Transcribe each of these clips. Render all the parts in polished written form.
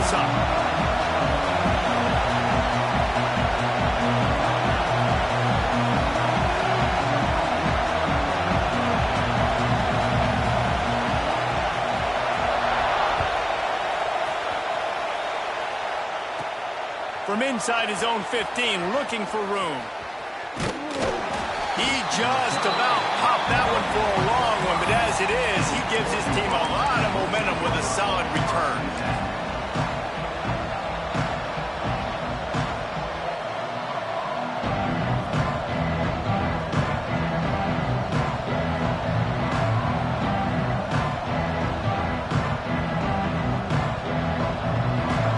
this up. From inside his own 15, looking for room. He just about popped that one for a long one, but as it is, he gives his team a lot of momentum with a solid return.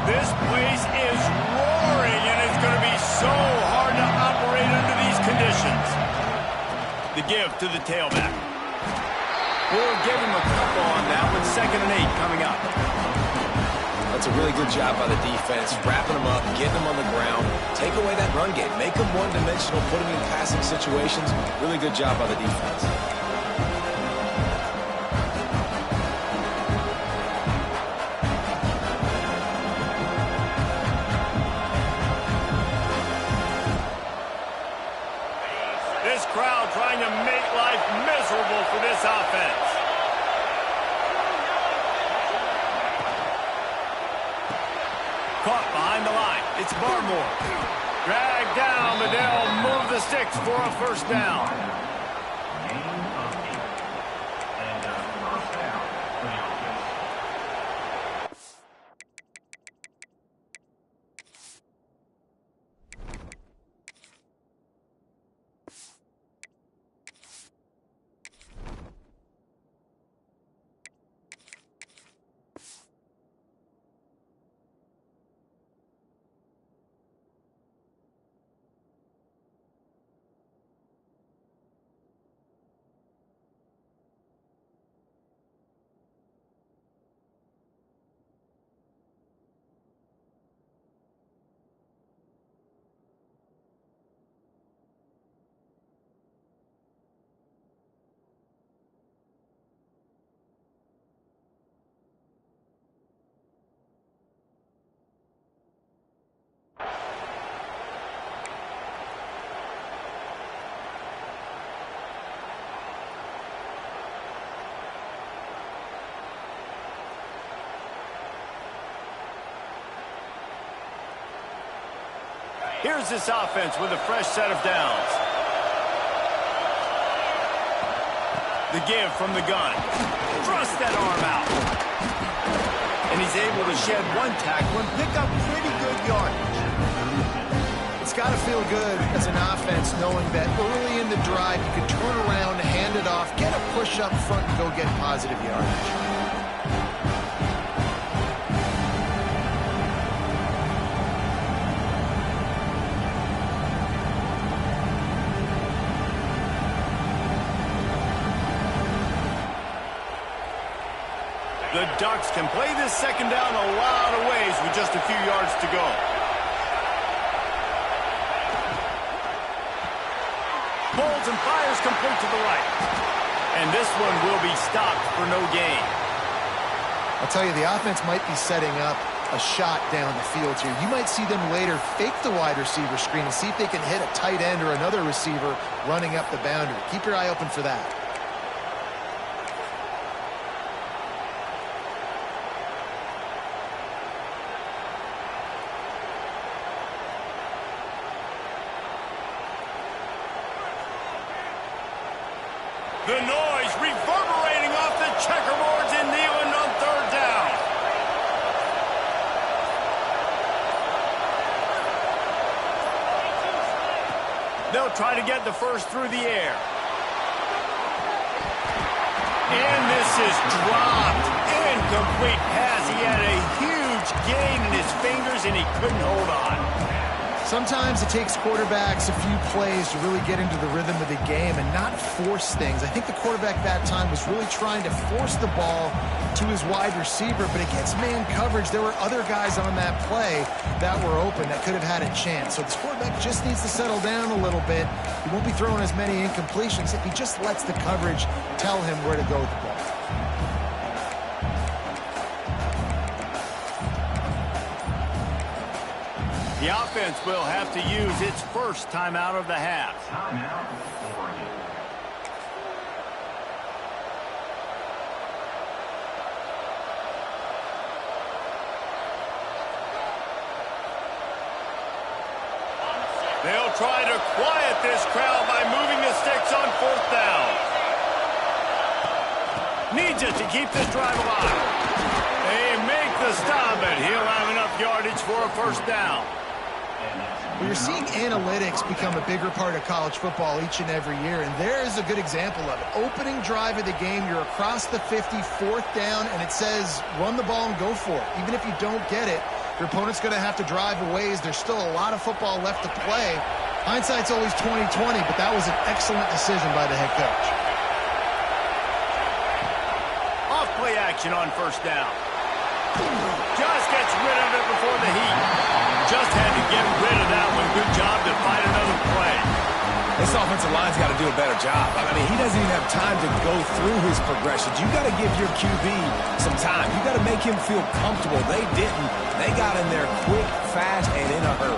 This place is roaring, and it's going to be so hard to operate under these conditions. The give to the tailback. We'll give him a couple on that with 2nd and 8 coming up. That's a really good job by the defense, wrapping them up, getting them on the ground. Take away that run game. Make them one-dimensional, put them in passing situations. Really good job by the defense. This crowd trying to make life miserable for this offense. Caught behind the line. It's Barmore. Dragged down, but they'll move the sticks for a first down. Here's this offense with a fresh set of downs. The give from the gun. Thrust that arm out. And he's able to shed one tackle and pick up pretty good yardage. It's got to feel good as an offense knowing that early in the drive you can turn around, hand it off, get a push up front, and go get positive yardage. The Ducks can play this second down a lot of ways with just a few yards to go. Pulls and fires complete to the right. And this one will be stopped for no gain. I'll tell you, the offense might be setting up a shot down the field here. You might see them later fake the wide receiver screen and see if they can hit a tight end or another receiver running up the boundary. Keep your eye open for that. The noise reverberating off the checkerboards in Neyland on 3rd down. They'll try to get the first through the air. And this is dropped. Incomplete pass. He had a huge gain in his fingers and he couldn't hold on. Sometimes it takes quarterbacks a few plays to really get into the rhythm of the game and not force things. I think the quarterback that time was really trying to force the ball to his wide receiver, but against man coverage, there were other guys on that play that were open that could have had a chance. So this quarterback just needs to settle down a little bit. He won't be throwing as many incompletions if he just lets the coverage tell him where to go with the ball. The offense will have to use its first timeout of the half. They'll try to quiet this crowd by moving the sticks on 4th down. Needs it to keep this drive alive. They make the stop, and he'll have enough yardage for a 1st down. Well, you're seeing analytics become a bigger part of college football each and every year, and there is a good example of it. Opening drive of the game, you're across the 50, 4th down, and it says run the ball and go for it. Even if you don't get it, your opponent's going to have to drive a ways. There's still a lot of football left to play. Hindsight's always 20/20, but that was an excellent decision by the head coach. Off play action on 1st down. Just gets rid of it before the heat. Just had to get rid of that one. Good job to find another play. This offensive line's got to do a better job. I mean, he doesn't even have time to go through his progressions. You got to give your QB some time. You got to make him feel comfortable. They didn't. They got in there quick, fast, and in a hurry.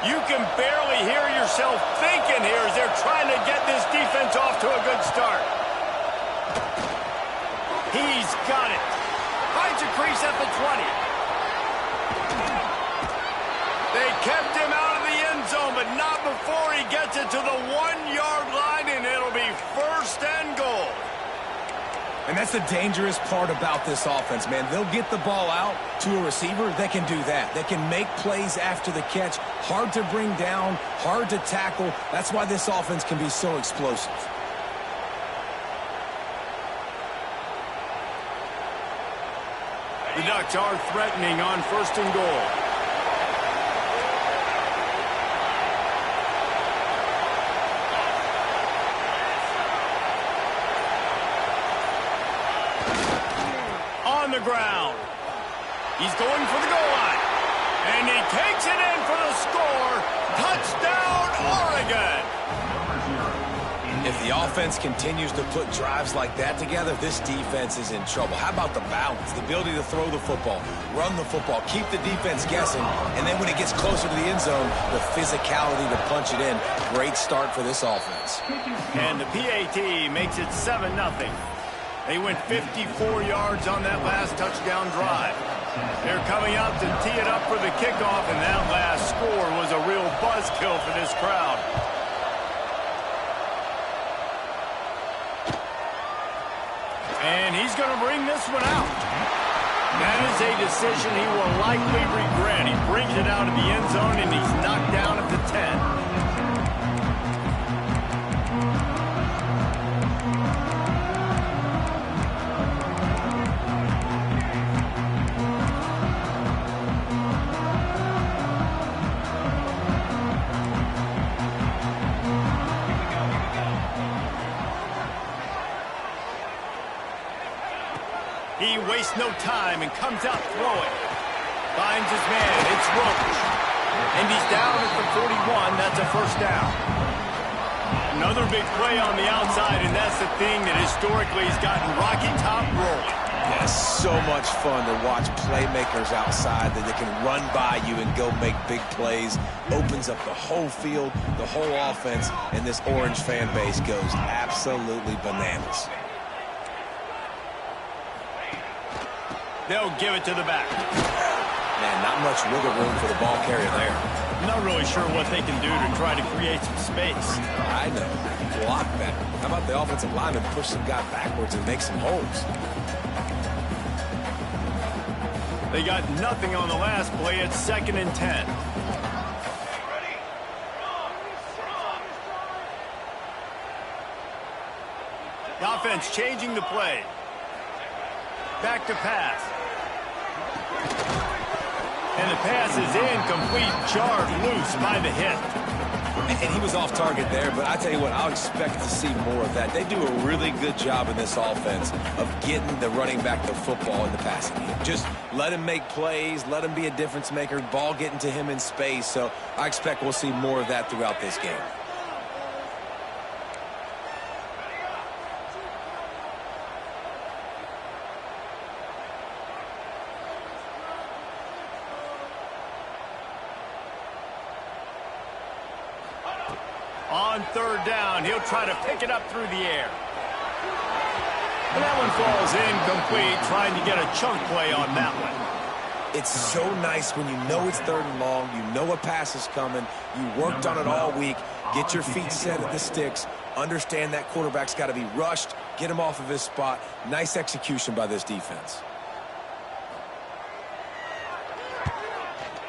You can barely hear yourself thinking here as they're trying to get this defense off to a good start. He's got it. Finds a crease at the 20. They kept him out of the end zone, but not before he gets it to the 1-yard line, and it'll be 1st and goal. And that's the dangerous part about this offense, man. They'll get the ball out to a receiver. They can do that. They can make plays after the catch. Hard to bring down, hard to tackle. That's why this offense can be so explosive. The Ducks are threatening on 1st and goal. On the ground. He's going for the goal line. And he takes it in for the score. Touchdown, Oregon. If the offense continues to put drives like that together, this defense is in trouble. How about the balance, the ability to throw the football, run the football, keep the defense guessing, and then when it gets closer to the end zone, the physicality to punch it in. Great start for this offense. And the PAT makes it 7-0. They went 54 yards on that last touchdown drive. They're coming out to tee it up for the kickoff, and that last score was a real buzzkill for this crowd. And he's going to bring this one out. That is a decision he will likely regret. He brings it out of the end zone, and he's knocked down at the 10. He wastes no time and comes out throwing. Finds his man. It's Roach. And he's down at the 41. That's a 1st down. Another big play on the outside, and that's the thing that historically has gotten Rocky Top rolling. Yeah, so much fun to watch playmakers outside that they can run by you and go make big plays. Opens up the whole field, the whole offense, and this Orange fan base goes absolutely bananas. They'll give it to the back. Man, not much wiggle room for the ball carrier there. Not really sure what they can do to try to create some space. I know. Block better. How about the offensive lineman push some guy backwards and make some holes? They got nothing on the last play. It's 2nd and 10. The offense changing the play. Back to pass. And the pass is incomplete, jarred loose by the hit. And he was off target there, but I tell you what, I'll expect to see more of that. They do a really good job in this offense of getting the running back the football in the passing game. Just let him make plays, let him be a difference maker, ball getting to him in space. So I expect we'll see more of that throughout this game. On third down, he'll try to pick it up through the air. And that one falls incomplete, trying to get a chunk play on that one. It's so nice when you know it's third and long, you know a pass is coming, you worked on it all week, get your feet set at the sticks, understand that quarterback's got to be rushed, get him off of his spot. Nice execution by this defense.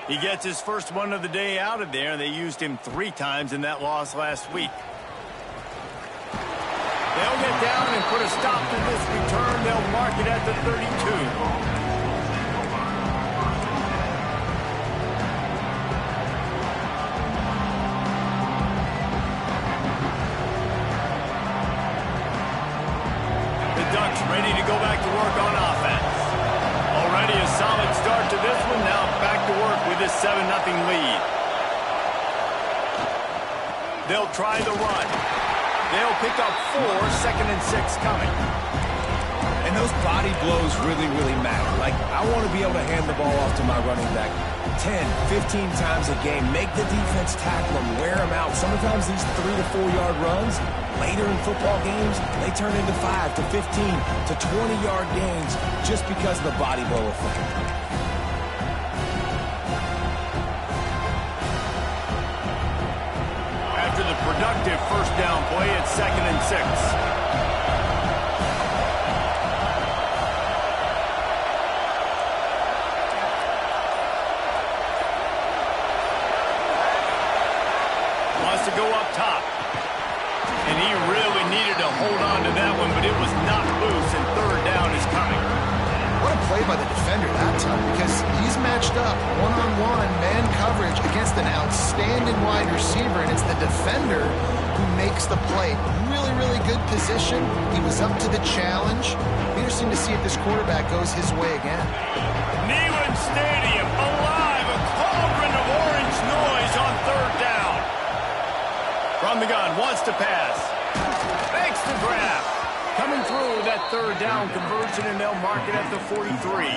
He gets his first one of the day out of there, and they used him 3 times in that loss last week. They'll get down and put a stop to this return. They'll mark it at the 32. Ducks ready to go back to work on offense. Already a solid start to this one. Now back to work with this 7-0 lead. They'll try the run. They'll pick up 4, 2nd and 6 coming. And those body blows really, really matter. Like, I want to be able to hand the ball off to my running back 10, 15 times a game. Make the defense tackle them, wear them out. Sometimes these 3 to 4 yard runs, later in football games, they turn into 5 to 15 to 20-yard gains just because of the body blow effect. After the productive first down play, it's 2nd and 6. To go up top. And he really needed to hold on to that one, but it was not loose, and third down is coming. What a play by the defender that time, because he's matched up one-on-one man coverage against an outstanding wide receiver, and it's the defender who makes the play. Really, really good position. He was up to the challenge. Interesting to see if this quarterback goes his way again. Neyland Stadium alive, a cauldron of orange noise on third down. From the gun, wants to pass. Makes the grab. Coming through that third down conversion, and they'll mark it at the 43.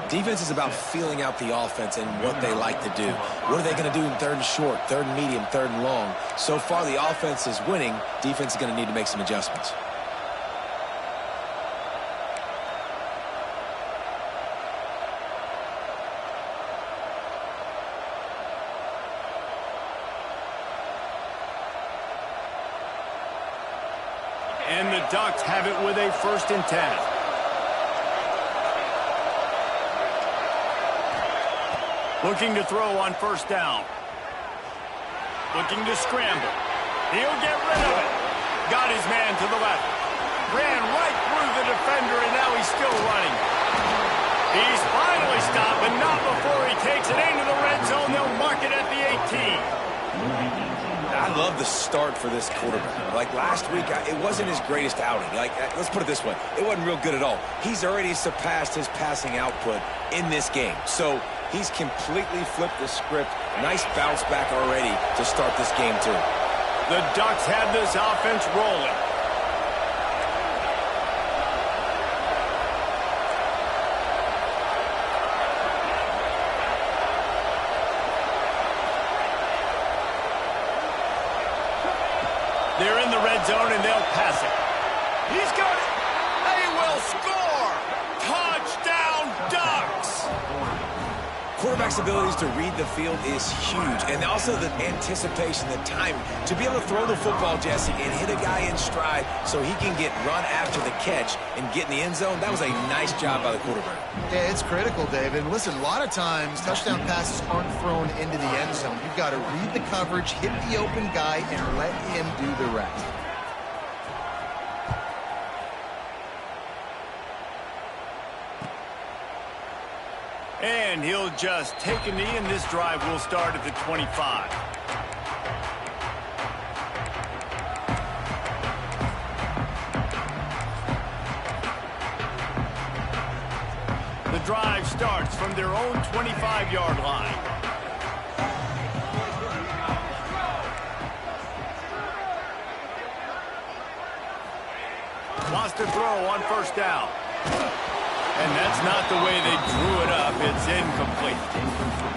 Defense is about feeling out the offense and what they like to do. What are they going to do in third and short, third and medium, third and long? So far, the offense is winning. Defense is going to need to make some adjustments. And the Ducks have it with a 1st and 10. Looking to throw on first down. Looking to scramble. He'll get rid of it. Got his man to the left. Ran right through the defender, and now he's still running. He's finally stopped, but not before he takes it into the red zone. They'll mark it at the 18. I love the start for this quarterback. Like last week, it wasn't his greatest outing. Like, let's put it this way. It wasn't real good at all. He's already surpassed his passing output in this game. So he's completely flipped the script. Nice bounce back already to start this game, too. The Ducks have this offense rolling. They're in the red zone, and they'll pass it. He's got it. They will score. Touchdown, Ducks. Quarterback's abilities to read the field is huge. And also the anticipation, the timing. To be able to throw the football, Jesse, and hit a guy in stride so he can get run after the catch and get in the end zone, that was a nice job by the quarterback. Yeah, it's critical, David. And listen, a lot of times touchdown passes aren't thrown into the end zone. You've got to read the coverage, hit the open guy, and let him do the rest. And he'll just take a knee, and this drive will start at the 25. The drive starts from their own 25-yard line. Wants to throw on first down. And that's not the way they drew it up. It's incomplete.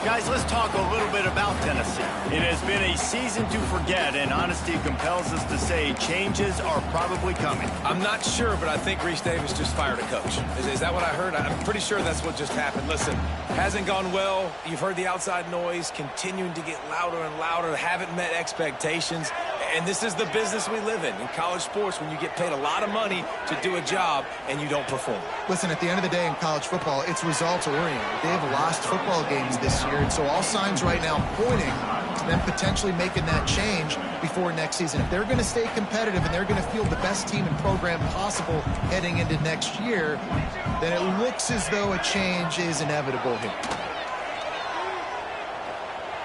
Guys, let's talk a little bit about Tennessee. It has been a season to forget, and honesty compels us to say changes are probably coming. I'm not sure, but I think Reese Davis just fired a coach. Is that what I heard? I'm pretty sure that's what just happened. Listen, hasn't gone well. You've heard the outside noise continuing to get louder and louder. Haven't met expectations. And this is the business we live in college sports, when you get paid a lot of money to do a job and you don't perform. Listen, at the end of the day in college football, it's results-oriented. They've lost football games this year, and so all signs right now pointing to them potentially making that change before next season. If they're going to stay competitive and they're going to field the best team and program possible heading into next year, then it looks as though a change is inevitable here.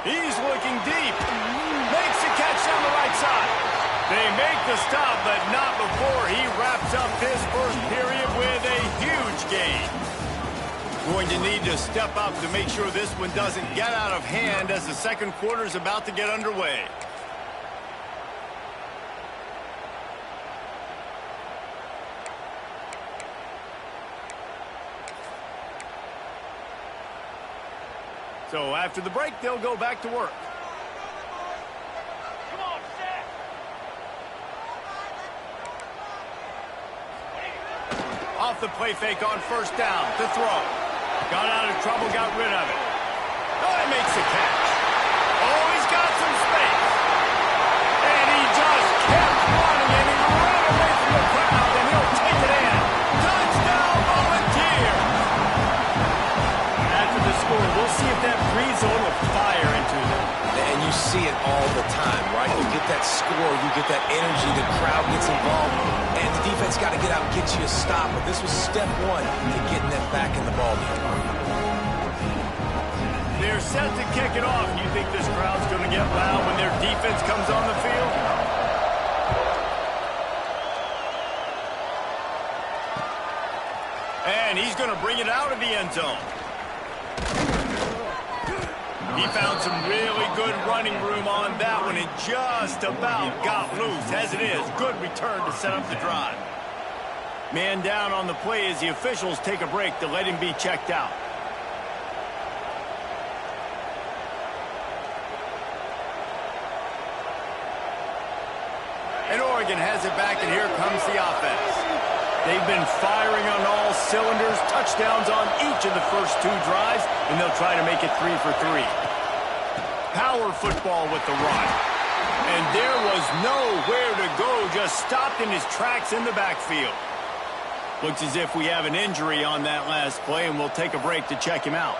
He's looking deep. Makes the catch down the right side. They make the stop, but not before he wraps up this first period with a huge gain. Going to need to step up to make sure this one doesn't get out of hand as the second quarter is about to get underway. So after the break, they'll go back to work. Come on, Shaq. Off the play fake on first down to throw. Got out of trouble, got rid of it. Oh, he makes the catch. Oh, he's got some space. And he just kept running, and he ran away from the crowd, and he'll take it in. Touchdown, Volunteer. After the score, we'll see if that breathes a little fire into them. And you see it all the time, right? You get that score, you get that energy, the crowd gets involved, and the defense got to get out and get you a stop. But this was step one to getting them back in the ballgame. They're set to kick it off. You think this crowd's going to get loud when their defense comes on the field? And he's going to bring it out of the end zone. He found some really good running room on that one and just about got loose. As it is, good return to set up the drive. Man down on the play as the officials take a break to let him be checked out. And Oregon has it back, and here comes the offense. They've been firing on all cylinders, touchdowns on each of the first two drives, and they'll try to make it 3 for 3. Power football with the run. And there was nowhere to go, just stopped in his tracks in the backfield. Looks as if we have an injury on that last play, and we'll take a break to check him out.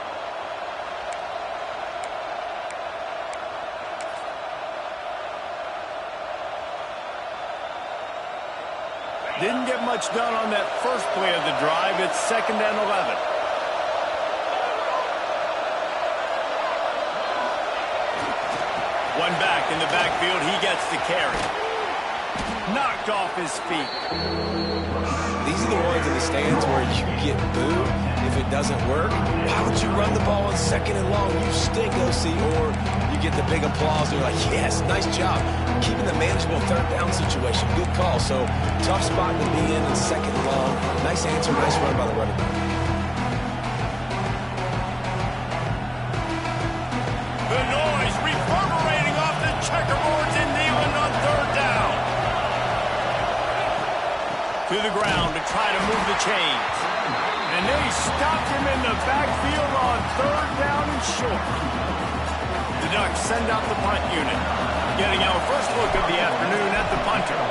Didn't get much done on that first play of the drive. It's 2nd and 11. One back in the backfield. He gets the carry. Knocked off his feet. These are the ones in the stands where you get booed if it doesn't work. Why would you run the ball on 2nd and long? You stink, OC. Or you get the big applause. They're like, yes, nice job. Keeping the manageable 3rd down situation. Good call. So, tough spot to be in 2nd and long. Nice answer, nice run by the running back. The noise reverberating off the checkerboards in Neyland on 3rd down. To the ground to try to move the chains. And they stopped him in the backfield on 3rd down and short. The Ducks send out the punt unit. Getting our first look of the afternoon at the punter.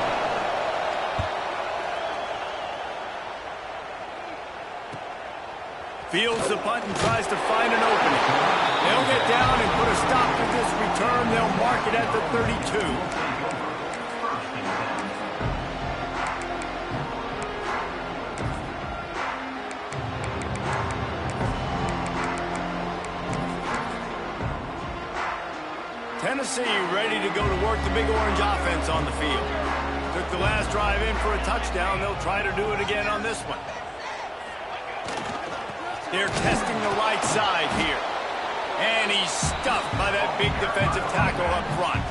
Fields the punt and tries to find an opening. They'll get down and put a stop to this return. They'll mark it at the 32. Tennessee ready to go to work the Big Orange offense on the field. Took the last drive in for a touchdown. They'll try to do it again on this one. They're testing the right side here. And he's stuffed by that big defensive tackle up front.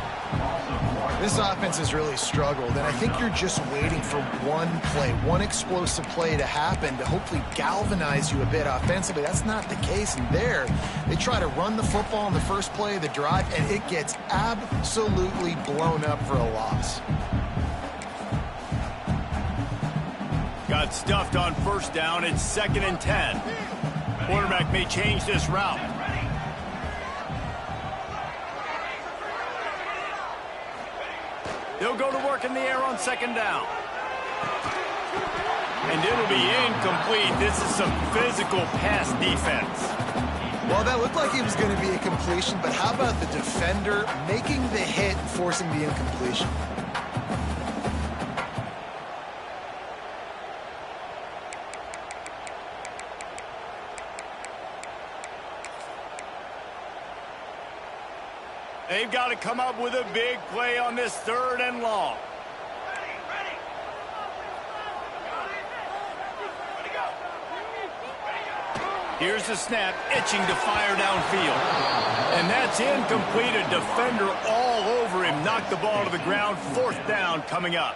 This offense has really struggled, and I think you're just waiting for one play, one explosive play to happen to hopefully galvanize you a bit offensively. That's not the case, and there, they try to run the football on the first play of the drive, and it gets absolutely blown up for a loss. Got stuffed on first down. It's 2nd and 10. Quarterback may change this route. He'll go to work in the air on 2nd down. And it'll be incomplete. This is some physical pass defense. Well, that looked like it was going to be a completion, but how about the defender making the hit and forcing the incompletion? They've got to come up with a big play on this 3rd and long. Here's the snap, itching to fire downfield. And that's incomplete. A defender all over him. Knocked the ball to the ground. 4th down coming up.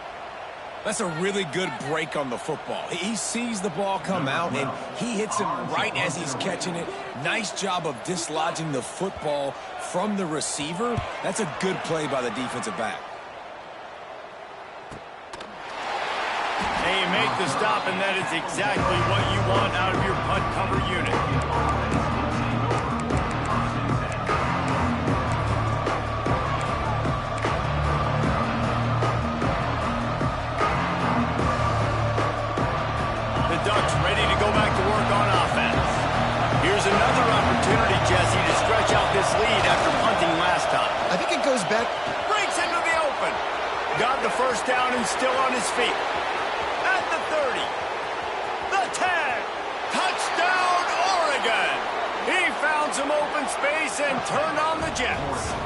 That's a really good break on the football. He sees the ball come out, and he hits it right as he's catching it. Nice job of dislodging the football from the receiver. That's a good play by the defensive back. They make the stop, and that is exactly what you want out of your punt cover unit. Another opportunity, Jesse, to stretch out this lead after punting last time. I think it goes back. Breaks into the open. Got the first down and still on his feet. At the 30. The 10. Touchdown, Oregon. He found some open space and turned on the Jets.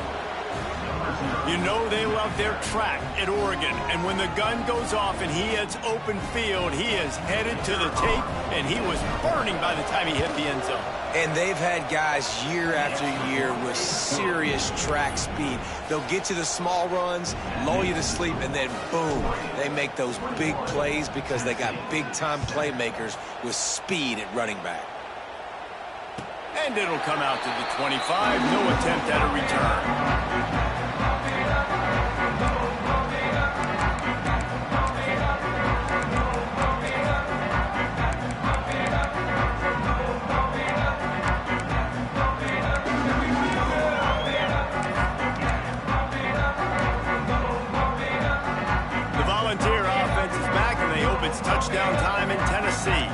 You know they love their track at Oregon, and when the gun goes off and he hits open field, he is headed to the tape, and he was burning by the time he hit the end zone. And they've had guys year after year with serious track speed. They'll get to the small runs, lull you to sleep, and then boom, they make those big plays because they got big-time playmakers with speed at running back. And it'll come out to the 25. No attempt at a return. It's touchdown time in Tennessee.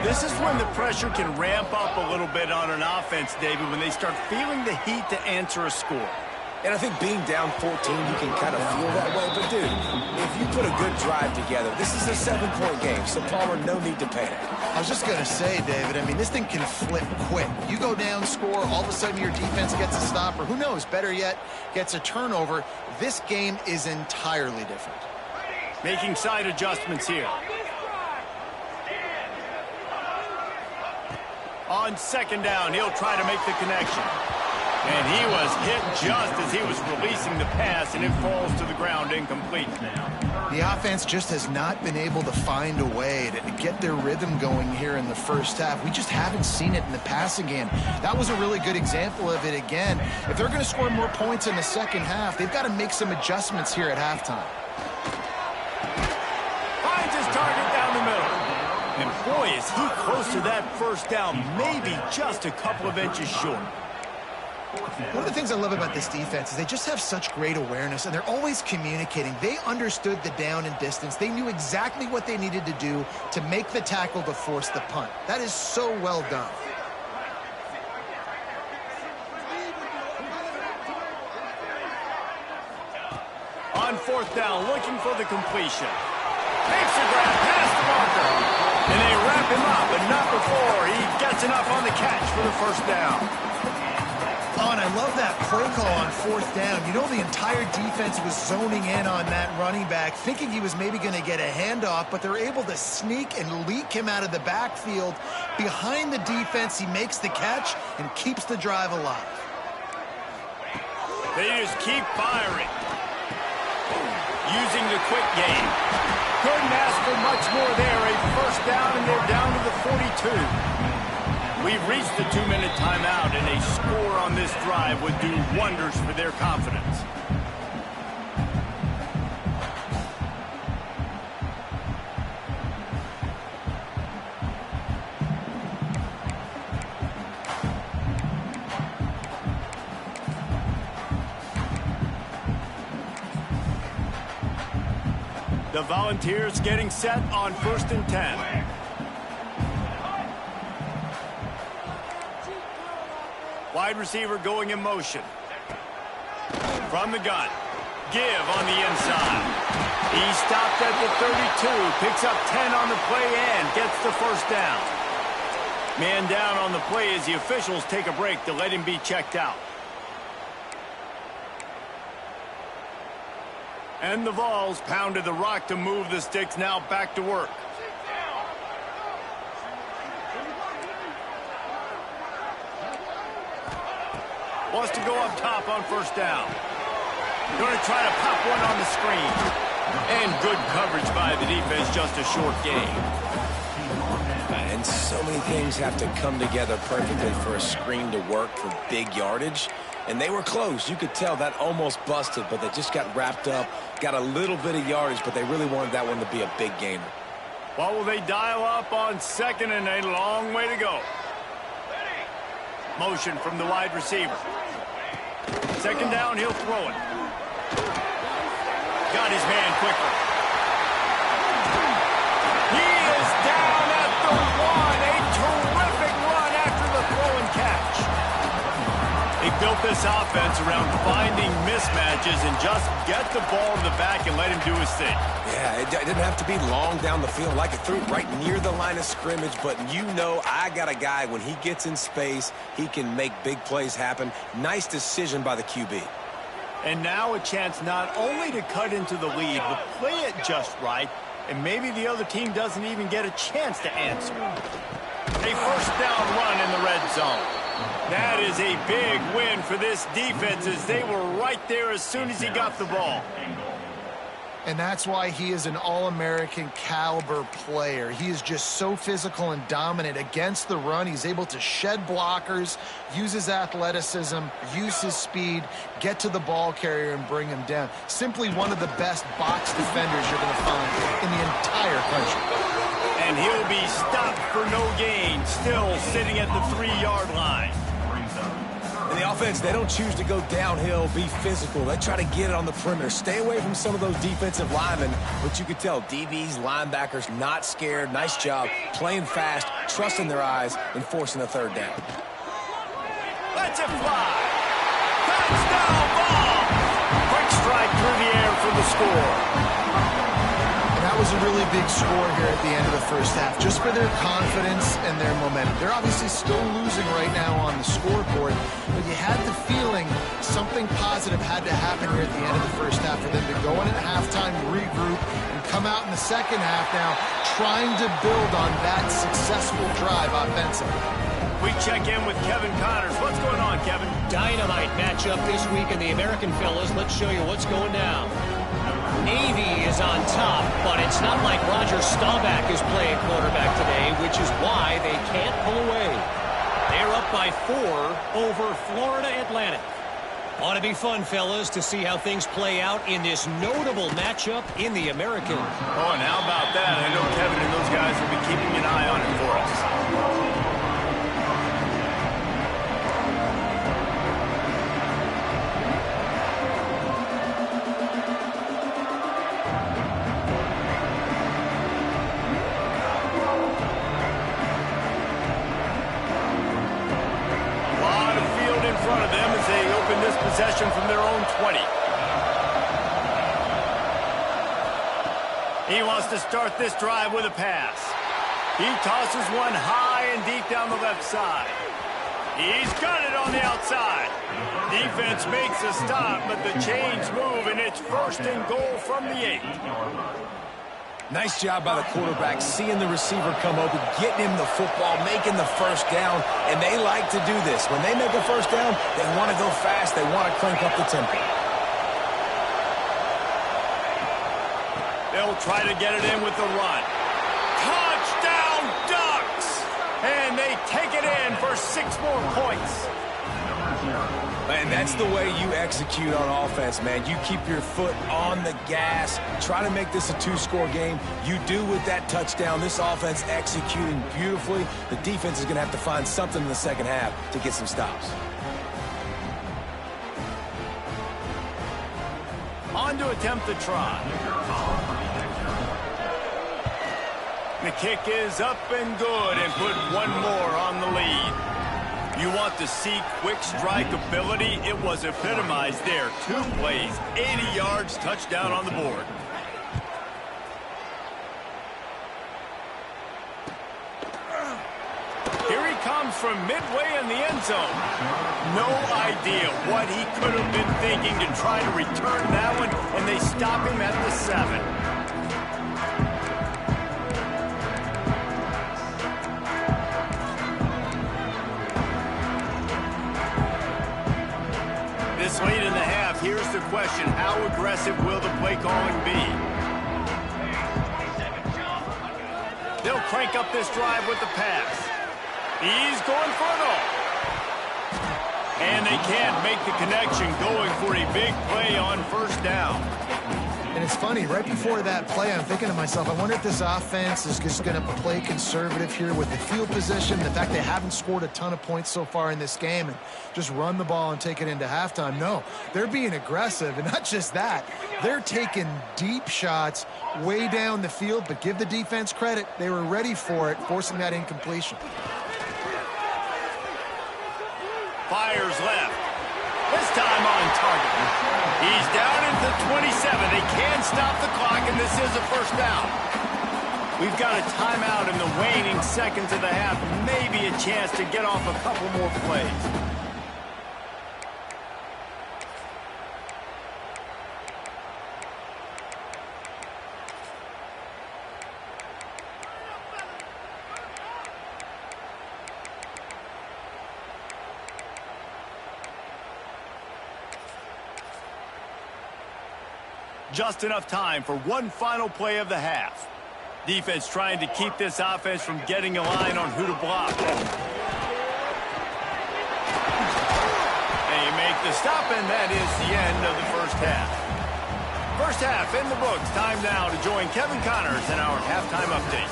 This is when the pressure can ramp up a little bit on an offense, David, when they start feeling the heat to answer a score. And I think being down 14, you can kind of feel that way. But, dude, if you put a good drive together, this is a 7-point game, so Palmer, no need to panic. I was just going to say, David, I mean, this thing can flip quick. You go down, score, all of a sudden your defense gets a stop, or who knows, better yet, gets a turnover. This game is entirely different. Making side adjustments here. On 2nd down, he'll try to make the connection. And he was hit just as he was releasing the pass, and it falls to the ground incomplete. The offense just has not been able to find a way to get their rhythm going here in the first half. We just haven't seen it in the passing game. That was a really good example of it again. If they're going to score more points in the second half, they've got to make some adjustments here at halftime. His target down the middle. And boy, is he close to that first down, maybe just a couple of inches short. One of the things I love about this defense is they just have such great awareness, and they're always communicating. They understood the down and distance. They knew exactly what they needed to do to make the tackle to force the punt. That is so well done. On 4th down, looking for the completion. Makes a grab past the marker. And they wrap him up, but not before he gets enough on the catch for the first down. Oh, and I love that play call on 4th down. You know, the entire defense was zoning in on that running back, thinking he was maybe going to get a handoff, but they're able to sneak and leak him out of the backfield. Behind the defense, he makes the catch and keeps the drive alive. They just keep firing. using the quick game. Couldn't ask for much more there. A first down, and they're down to the 42. We've reached the 2-minute timeout, and a score on this drive would do wonders for their confidence. The Volunteers getting set on 1st and 10. Wide receiver going in motion. From the gun. Give on the inside. He stopped at the 32. Picks up 10 on the play and gets the first down. Man down on the play as the officials take a break to let him be checked out. And the Vols pounded the rock to move the sticks, now back to work. Wants to go up top on first down. Going to try to pop one on the screen. And good coverage by the defense, just a short game. And so many things have to come together perfectly for a screen to work for big yardage. And they were close. You could tell that almost busted, but they just got wrapped up, got a little bit of yardage, but they really wanted that one to be a big gainer. What will they dial up on 2nd and a long way to go? Motion from the wide receiver. 2nd down, he'll throw it. Got his man quickly. He is down at the 1. A terrific run after the throw and catch. He built this offense around finding mismatches and just get the ball to the back and let him do his thing. Yeah, it didn't have to be long down the field. Like it threw right near the line of scrimmage, but you know I got a guy, when he gets in space, he can make big plays happen. Nice decision by the QB. And now a chance not only to cut into the lead, but play it just right, and maybe the other team doesn't even get a chance to answer. A first down run in the red zone. That is a big win for this defense as they were right there as soon as he got the ball. And that's why he is an All-American caliber player. He is just so physical and dominant against the run. He's able to shed blockers, use his athleticism, use his speed, get to the ball carrier and bring him down. Simply one of the best box defenders you're going to find in the entire country. And he'll be stopped for no gain, still sitting at the 3-yard line. And the offense, they don't choose to go downhill, be physical. They try to get it on the perimeter. Stay away from some of those defensive linemen. But you could tell DBs, linebackers, not scared. Nice job playing fast, trusting their eyes, and forcing a 3rd down. Let's it fly. Touchdown ball. Quick strike through the air for the score. That was a really big score here at the end of the first half, just for their confidence and their momentum. They're obviously still losing right now on the scoreboard, but you had the feeling something positive had to happen here at the end of the first half for them to go in at halftime, regroup, and come out in the second half now trying to build on that successful drive offensively. We check in with Kevin Connors. What's going on, Kevin? Dynamite matchup this week in the American, fellas. Let's show you what's going down. Navy is on top, but it's not like Roger Staubach is playing quarterback today, which is why they can't pull away. They're up by 4 over Florida Atlantic. Ought to be fun, fellas, to see how things play out in this notable matchup in the American. Oh, and how about that? I know Kevin and those guys will be keeping an eye on it for us. Possession from their own 20. He wants to start this drive with a pass. He tosses one high and deep down the left side. He's got it on the outside. Defense makes a stop, but the chains move, and it's 1st and goal from the 8. Nice job by the quarterback, seeing the receiver come open, getting him the football, making the first down, and they like to do this. When they make a first down, they want to go fast. They want to crank up the tempo. They'll try to get it in with the run. Touchdown Ducks! And they take it in for 6 more points. And that's the way you execute on offense, man. You keep your foot on the gas. Try to make this a 2-score game. You do with that touchdown. This offense executing beautifully. The defense is going to have to find something in the second half to get some stops. On to attempt the try. The kick is up and good and put one more on the lead. You want to see quick strike ability? It was epitomized there. 2 plays, 80 yards, touchdown on the board. Here he comes from midway in the end zone. No idea what he could have been thinking to try to return that one, and they stop him at the 7. This late in the half, here's the question. How aggressive will the play calling be? They'll crank up this drive with the pass. He's going for it all. And they can't make the connection, going for a big play on first down. And it's funny, right before that play, I'm thinking to myself, I wonder if this offense is just going to play conservative here with the field position, the fact they haven't scored a ton of points so far in this game, and just run the ball and take it into halftime. No, they're being aggressive, and not just that. They're taking deep shots way down the field, but give the defense credit. They were ready for it, forcing that incompletion. Fires left. This time on target. He's down at the 27. They can stop the clock, and this is a first down. We've got a timeout in the waning seconds of the half. Maybe a chance to get off a couple more plays. Just enough time for one final play of the half. Defense trying to keep this offense from getting a line on who to block. They make the stop, and that is the end of the first half. First half in the books. Time now to join Kevin Connors in our halftime update.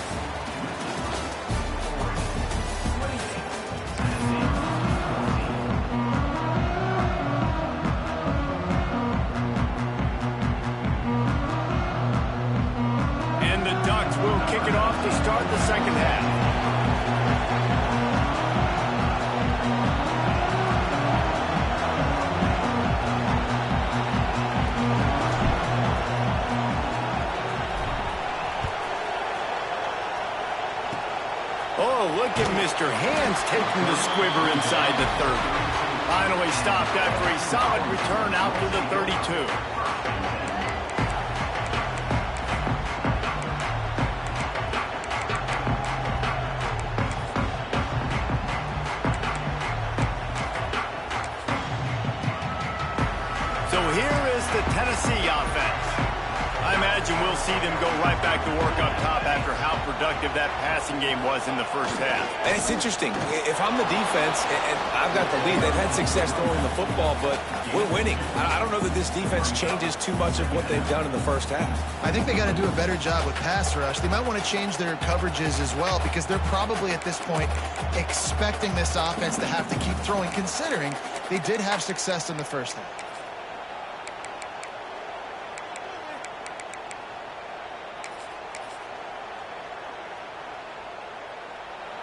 Kick it off to start the second half. Oh, look at Mr. Hands taking the squibber inside the 30. Finally stopped after a solid return out to the 32. Tennessee offense. I imagine we'll see them go right back to work up top after how productive that passing game was in the first half. And it's interesting. If I'm the defense and I've got the lead, they've had success throwing the football, but we're winning. I don't know that this defense changes too much of what they've done in the first half. I think they got to do a better job with pass rush. They might want to change their coverages as well, because they're probably at this point expecting this offense to have to keep throwing, considering they did have success in the first half.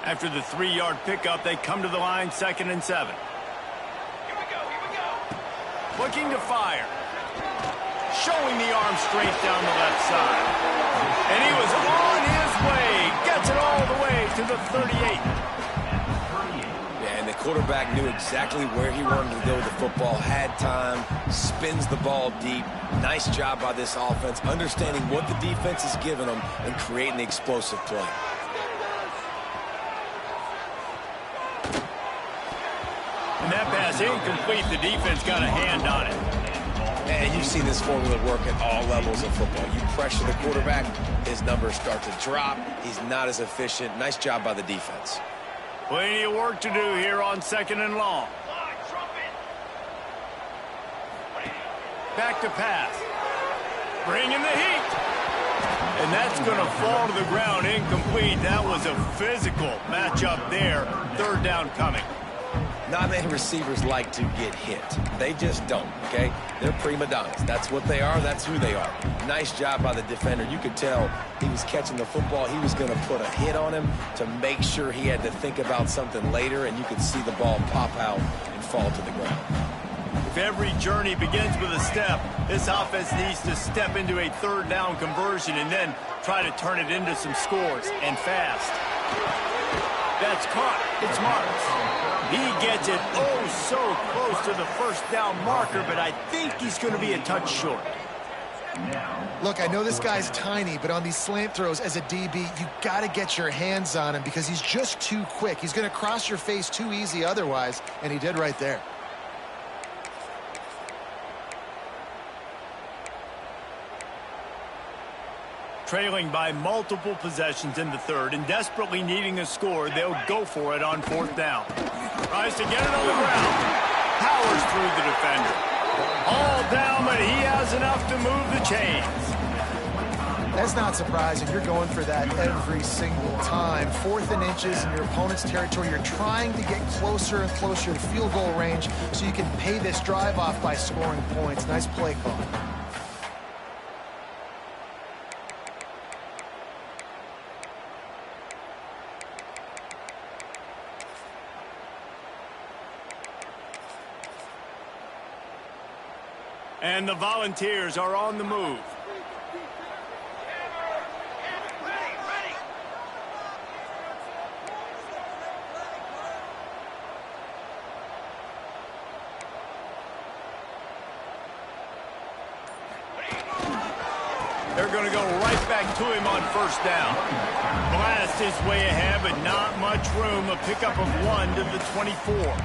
After the 3-yard pickup, they come to the line, 2nd and 7. Here we go. Looking to fire. Showing the arm strength down the left side. And he was on his way. Gets it all the way to the 38. Yeah, and the quarterback knew exactly where he wanted to go with the football. Had time. Spins the ball deep. Nice job by this offense, understanding what the defense is giving them and creating the explosive play. And that pass incomplete. The defense got a hand on it. And you see this formula work at all levels of football. You pressure the quarterback, his numbers start to drop. He's not as efficient. Nice job by the defense. Plenty of work to do here on 2nd and long. Back to pass. Bringing the heat. And that's going to fall to the ground incomplete. That was a physical matchup there. 3rd down coming. Not many receivers like to get hit. They just don't, okay? They're prima donnas. That's what they are. That's who they are. Nice job by the defender. You could tell he was catching the football. He was going to put a hit on him to make sure he had to think about something later, and you could see the ball pop out and fall to the ground. If every journey begins with a step, this offense needs to step into a 3rd down conversion and then try to turn it into some scores, and fast. That's caught. It's Marks. He gets it so close to the 1st down marker, but I think he's going to be a touch short. Look, I know this guy's tiny, but on these slant throws as a DB, you got to get your hands on him because he's just too quick. He's going to cross your face too easy otherwise, and he did right there. Trailing by multiple possessions in the 3rd and desperately needing a score, they'll go for it on 4th down. Tries to get it on the ground. Powers through the defender. All down, but he has enough to move the chains. That's not surprising. You're going for that every single time. 4th and inches in your opponent's territory. You're trying to get closer and closer to field goal range so you can pay this drive off by scoring points. Nice play call. And the Volunteers are on the move. They're going to go right back to him on 1st down. Blast his way ahead, but not much room. A pickup of 1 to the 24.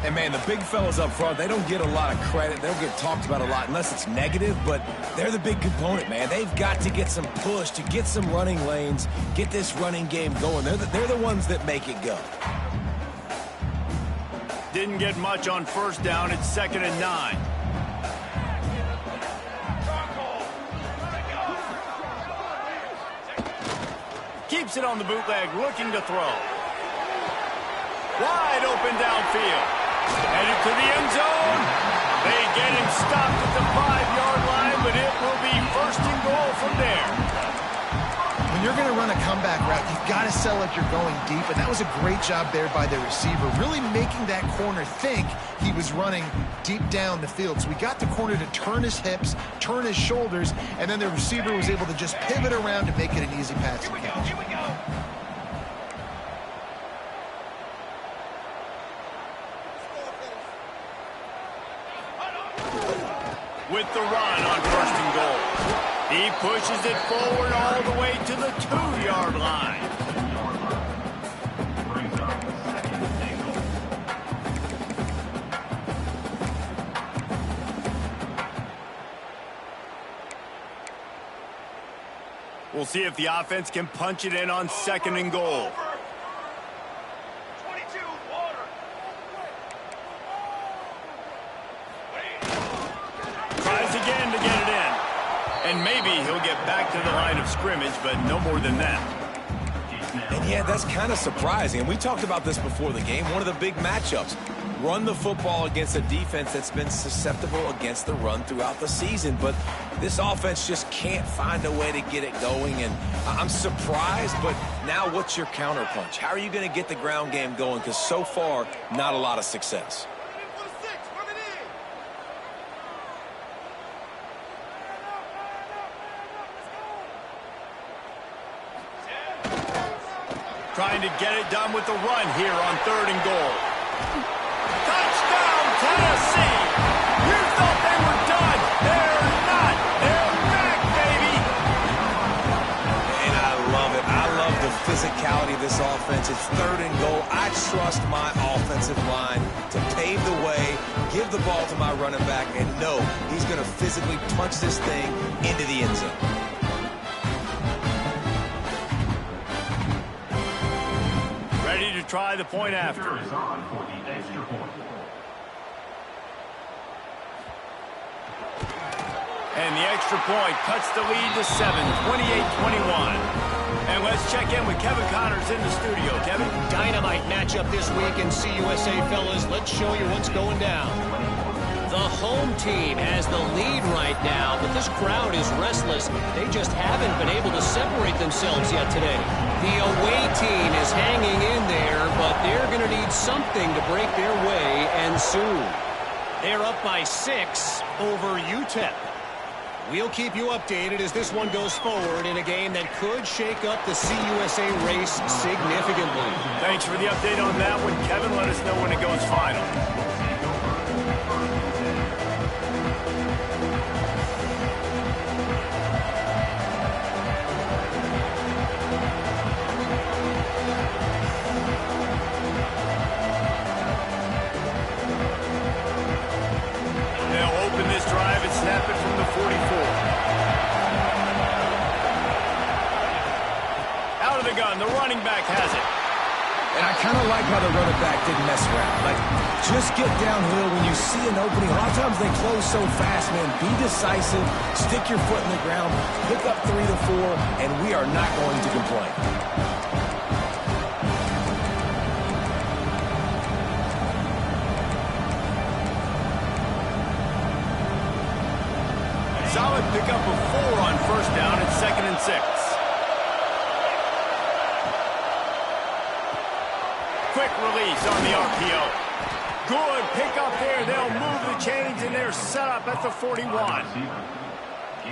And, man, the big fellas up front, they don't get a lot of credit. They don't get talked about a lot unless it's negative, but they're the big component, man. They've got to get some push, to get some running lanes, get this running game going. They're the ones that make it go. Didn't get much on 1st down. It's 2nd and 9. Keeps it on the bootleg, looking to throw. Wide open downfield. Headed to the end zone. They get him stopped at the 5-yard line, but it will be 1st and goal from there. When you're going to run a comeback route, you've got to sell like you're going deep, and that was a great job there by the receiver, really making that corner think he was running deep down the field. So we got the corner to turn his hips, turn his shoulders, and then the receiver was able to just pivot around to make it an easy pass and catch. Here we go. With the run on 1st and goal. He pushes it forward all the way to the 2-yard line. We'll see if the offense can punch it in on 2nd and goal. And maybe he'll get back to the line of scrimmage, but no more than that. And, yeah, that's kind of surprising. And we talked about this before the game. One of the big matchups. Run the football against a defense that's been susceptible against the run throughout the season. But this offense just can't find a way to get it going. And I'm surprised, but now what's your counterpunch? How are you going to get the ground game going? Because so far, not a lot of success. Trying to get it done with the run here on 3rd and goal. Touchdown, Tennessee! You thought they were done. They're not. They're back, baby! And I love it. I love the physicality of this offense. It's 3rd and goal. I trust my offensive line to pave the way, give the ball to to my running back and know he's going to physically punch this thing into the end zone. Ready to try the point after. And the extra point cuts the lead to 7, 28-21. And let's check in with Kevin Connors in the studio. Kevin? Dynamite matchup this week in CUSA, fellas. Let's show you what's going down. The home team has the lead right now, but this crowd is restless. They just haven't been able to separate themselves yet today. The away team is hanging in there, but they're going to need something to break their way, and soon. They're up by 6 over UTEP. We'll keep you updated as this one goes forward in a game that could shake up the CUSA race significantly. Thanks for the update on that one, Kevin. Let us know when it goes final. They'll open this drive and snap it from the 44. Out of the gun, the running back has it. And I kind of like how the running back didn't mess around. Like, just get downhill when you see an opening. A lot of times they close so fast, man. Be decisive, stick your foot in the ground, pick up 3 to 4, and we are not going to complain. Solid pickup of 4 on first down at 2nd and 6. Quick release on the RPO. Good pickup there. They'll move the chains, and they're set up at the 41.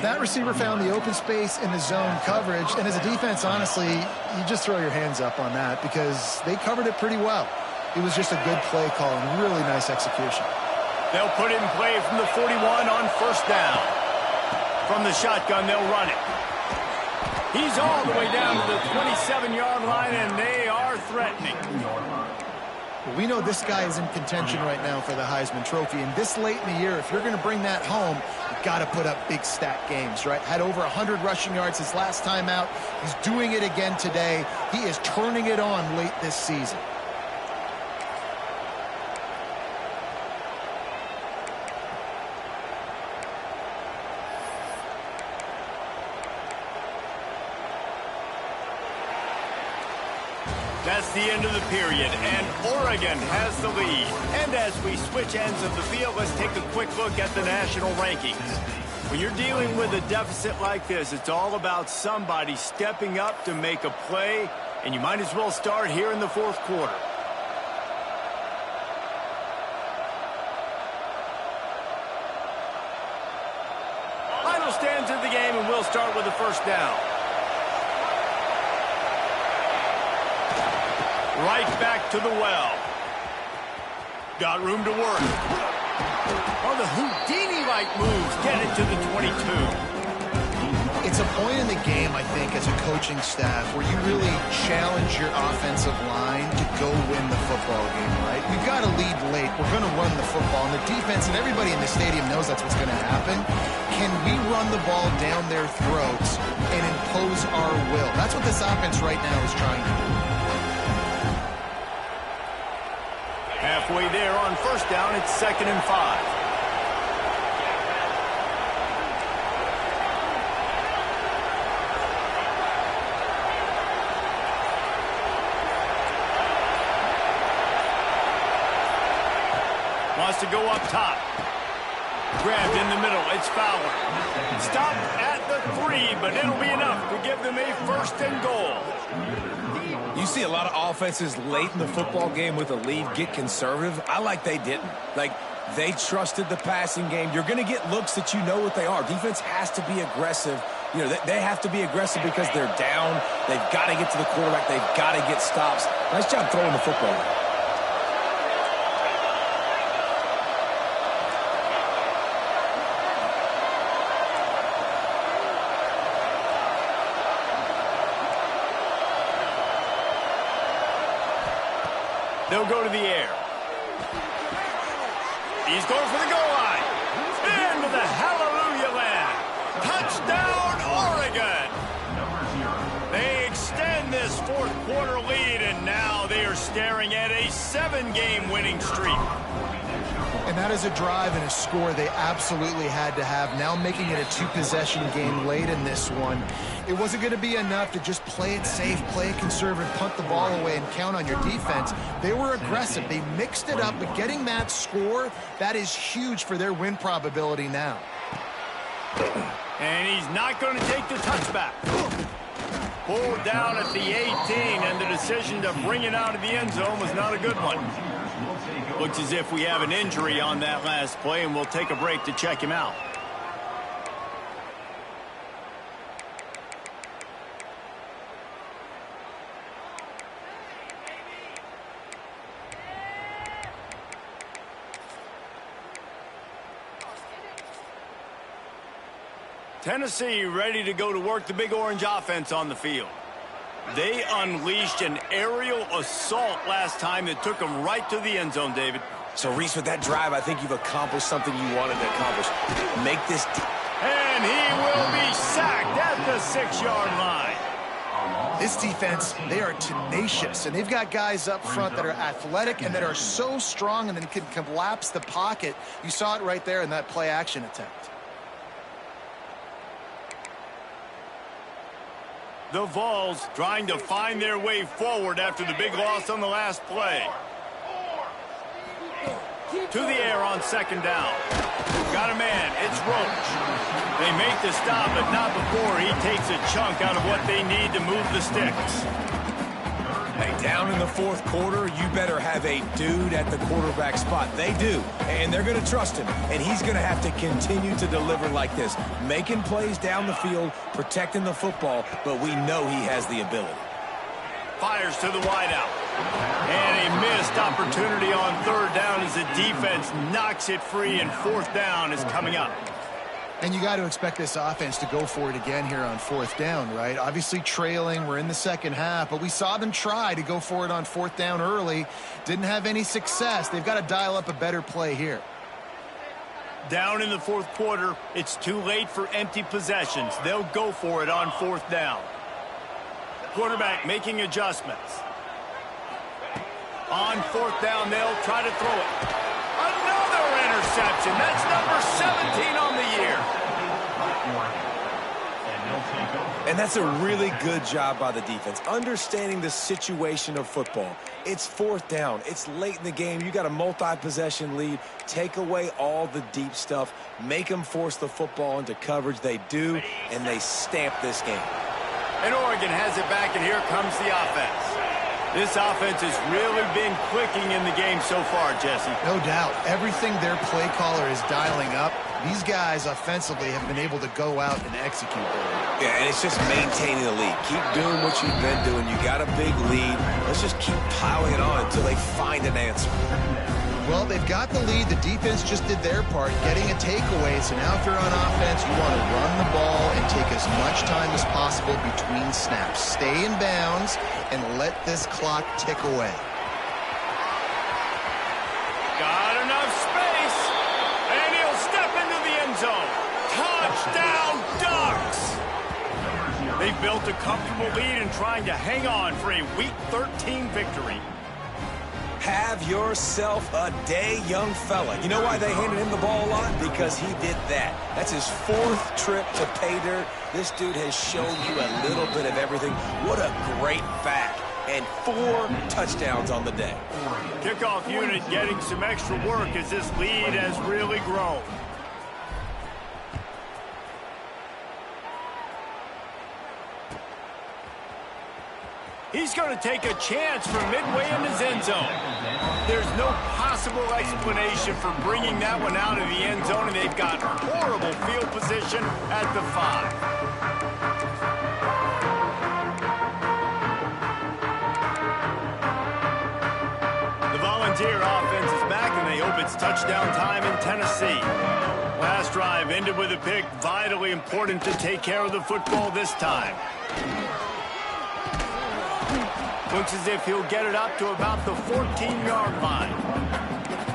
That receiver found the open space in the zone coverage, and as a defense, honestly, you just throw your hands up on that because they covered it pretty well. It was just a good play call and really nice execution. They'll put it in play from the 41 on first down. From the shotgun, they'll run it. He's all the way down to the 27-yard line, and they are threatening. Well, we know this guy is in contention right now for the Heisman Trophy, and this late in the year, if you're going to bring that home, you've got to put up big stat games, right? Had over 100 rushing yards his last time out. He's doing it again today. He is turning it on late this season. That's the end of the period, and Oregon has the lead. And as we switch ends of the field, let's take a quick look at the national rankings. When you're dealing with a deficit like this, it's all about somebody stepping up to make a play, and you might as well start here in the fourth quarter. Final stands of the game, and we'll start with the first down. Right back to the well. Got room to work. Oh, the Houdini-like moves get it to the 22. It's a point in the game, I think, as a coaching staff where you really challenge your offensive line to go win the football game, right? We've got to lead late. We're going to run the football. And the defense and everybody in the stadium knows that's what's going to happen. Can we run the ball down their throats and impose our will? That's what this offense right now is trying to do. Halfway there on first down, it's 2nd and 5. Wants to go up top. Grabbed in the middle. It's Fowler. Stopped at the 3, but it'll be enough to give them a 1st and goal. You see a lot of offenses late in the football game with a lead get conservative. I like they didn't. Like, they trusted the passing game. You're going to get looks that you know what they are. Defense has to be aggressive. You know, they have to be aggressive because they're down. They've got to get to the quarterback. They've got to get stops. Nice job throwing the football. They'll go to the air. He's going for the goal 7-game winning streak. And that is a drive and a score they absolutely had to have. Now making it a 2-possession game late in this one. It wasn't going to be enough to just play it safe, play it conservative, punt the ball away, and count on your defense. They were aggressive. They mixed it up, but getting that score, that is huge for their win probability now. And he's not going to take the touchback. Pulled down at the 18, and the decision to bring it out of the end zone was not a good one. Looks as if we have an injury on that last play, and we'll take a break to check him out. Tennessee ready to go to work the Big Orange offense on the field. They unleashed an aerial assault last time that took them right to the end zone, David. So, Reese, with that drive, I think you've accomplished something you wanted to accomplish. Make this... And he will be sacked at the 6-yard line. This defense, they are tenacious, and they've got guys up front that are athletic and that are so strong and then can collapse the pocket. You saw it right there in that play-action attempt. The Vols trying to find their way forward after the big loss on the last play. To the air on 2nd down. Got a man. It's Roach. They make the stop, but not before he takes a chunk out of what they need to move the sticks. Hey, down in the 4th quarter, you better have a dude at the quarterback spot. They do, and they're going to trust him, and he's going to have to continue to deliver like this, making plays down the field, protecting the football, but we know he has the ability. Fires to the wideout. And a missed opportunity on 3rd down as the defense knocks it free, and 4th down is coming up. And you got to expect this offense to go for it again here on 4th down, right? Obviously trailing, we're in the 2nd half, but we saw them try to go for it on 4th down early. Didn't have any success. They've got to dial up a better play here. Down in the 4th quarter, it's too late for empty possessions. They'll go for it on 4th down. Quarterback making adjustments. On 4th down, they'll try to throw it. Another interception. That's number 17 on the year. And that's a really good job by the defense, understanding the situation of football. It's 4th down. It's late in the game. You got a multi-possession lead. Take away all the deep stuff. Make them force the football into coverage. They do, and they stamp this game. And Oregon has it back, and here comes the offense. This offense has really been clicking in the game so far, Jesse. No doubt. Everything their play caller is dialing up, these guys offensively have been able to go out and execute there. Yeah, and it's just maintaining the lead. Keep doing what you've been doing. You got a big lead. Let's just keep piling it on until they find an answer. Well, they've got the lead. The defense just did their part, getting a takeaway. So now if you're on offense, you want to run the ball and take as much time as possible between snaps. Stay in bounds and let this clock tick away. Got enough space, and he'll step into the end zone. Touchdown, Ducks! They've built a comfortable lead and trying to hang on for a Week 13 victory. Have yourself a day, young fella. You know why they handed him the ball a lot? Because he did that. That's his 4th trip to pay dirt. This dude has shown you a little bit of everything. What a great back. And 4 touchdowns on the day. Kickoff unit getting some extra work as this lead has really grown. He's going to take a chance from midway in his end zone. There's no possible explanation for bringing that one out of the end zone, and they've got horrible field position at the 5. The Volunteer offense is back, and they hope it's touchdown time in Tennessee. Last drive ended with a pick. Vitally important to take care of the football this time. Looks as if he'll get it up to about the 14-yard line.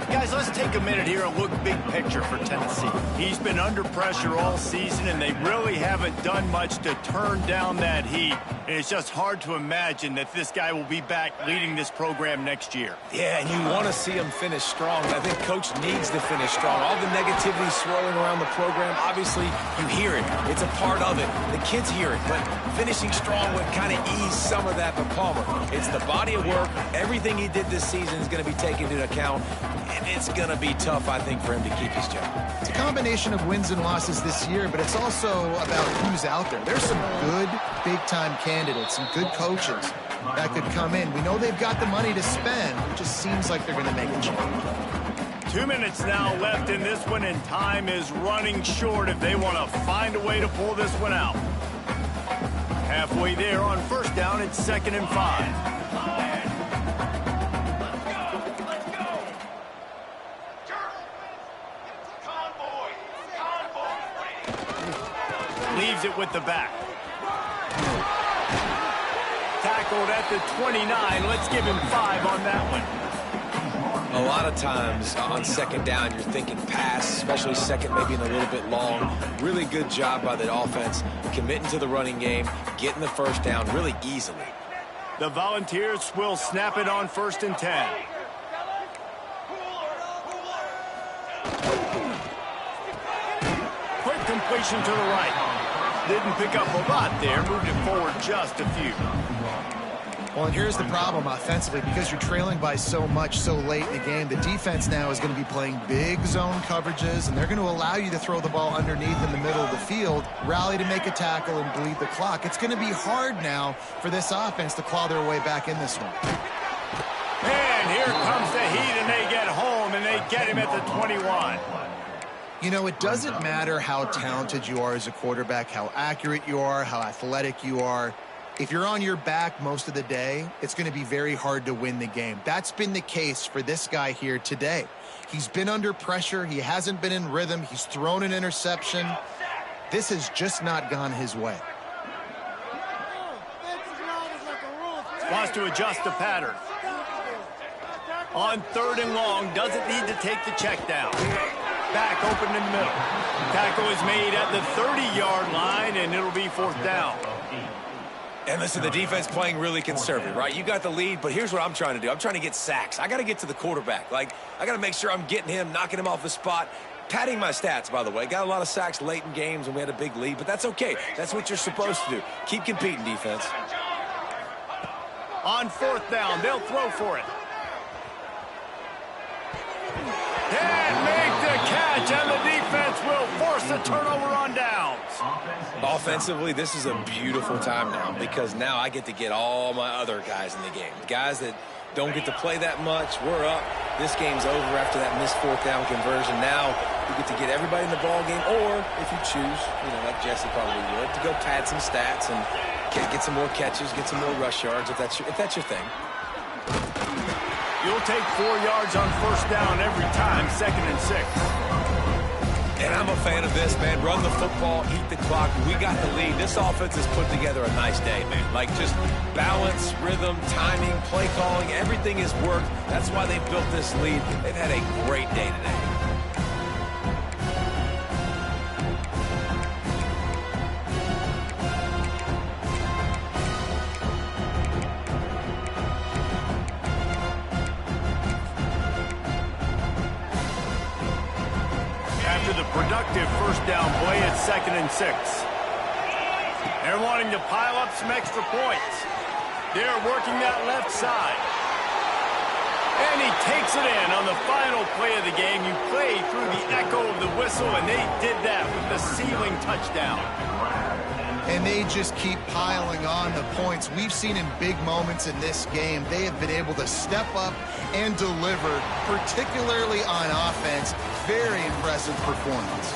Guys, let's take a minute here and look big picture for Tennessee. He's been under pressure all season, and they really haven't done much to turn down that heat. And it's just hard to imagine that this guy will be back leading this program next year. Yeah, and you want to see him finish strong. I think Coach needs to finish strong. All the negativity swirling around the program, obviously, you hear it. It's a part of it. The kids hear it, but finishing strong would kind of ease some of that. But Palmer, it's the body of work. Everything he did this season is going to be taken into account, and it's going to be tough, I think, for him to keep his job. It's a combination of wins and losses this year, but it's also about who's out there. There's some good big-time candidates, some good coaches that could come in. We know they've got the money to spend. It just seems like they're going to make a change. 2 minutes now left in this one, and time is running short if they want to find a way to pull this one out. Halfway there on first down, it's 2nd and 5. Leaves it with the back. Tackled at the 29. Let's give him 5 on that one. A lot of times on 2nd down, you're thinking pass, especially second, maybe in a little bit long. Really good job by the offense, committing to the running game, getting the first down really easily. The Volunteers will snap it on 1st and 10. Quick completion to the right. Didn't pick up a lot there, moved it forward just a few. Well, and here's the problem offensively. Because you're trailing by so much so late in the game, the defense now is going to be playing big zone coverages, and they're going to allow you to throw the ball underneath in the middle of the field, rally to make a tackle, and bleed the clock. It's going to be hard now for this offense to claw their way back in this one. And here comes the heat, and they get home, and they get him at the 21. You know, it doesn't matter how talented you are as a quarterback, how accurate you are, how athletic you are. If you're on your back most of the day, it's going to be very hard to win the game. That's been the case for this guy here today. He's been under pressure. He hasn't been in rhythm. He's thrown an interception. This has just not gone his way. Wants to adjust the pattern. On 3rd and long, doesn't need to take the check down. Back open in the middle. Tackle is made at the 30-yard line, and it'll be 4th down. And listen, the defense playing really conservative, right? You got the lead, but here's what I'm trying to do. I'm trying to get sacks. I got to get to the quarterback. Like, I got to make sure I'm getting him, knocking him off the spot. Padding my stats, by the way. Got a lot of sacks late in games, and we had a big lead, but that's okay. That's what you're supposed to do. Keep competing, defense. On 4th down, they'll throw for it. And make the catch, and the defense will force a turnover on downs. Offensively, this is a beautiful time now because now I get to get all my other guys in the game. Guys that don't get to play that much, we're up. This game's over after that missed 4th down conversion. Now you get to get everybody in the ball game, or if you choose, you know, like Jesse probably would, to go pad some stats and get some more catches, get some more rush yards if that's your thing. You'll take 4 yards on 1st down every time, 2nd and 6. And I'm a fan of this, man. Run the football, eat the clock. We got the lead. This offense has put together a nice day, man. Like, just balance, rhythm, timing, play calling, everything has worked. That's why they built this lead. They've had a great day today. The productive 1st down play at 2nd and 6. They're wanting to pile up some extra points. They're working that left side. And he takes it in on the final play of the game. You play through the echo of the whistle, and they did that with the ceiling touchdown. And they just keep piling on the points. We've seen in big moments in this game, they have been able to step up and deliver, particularly on offense. Very impressive performance.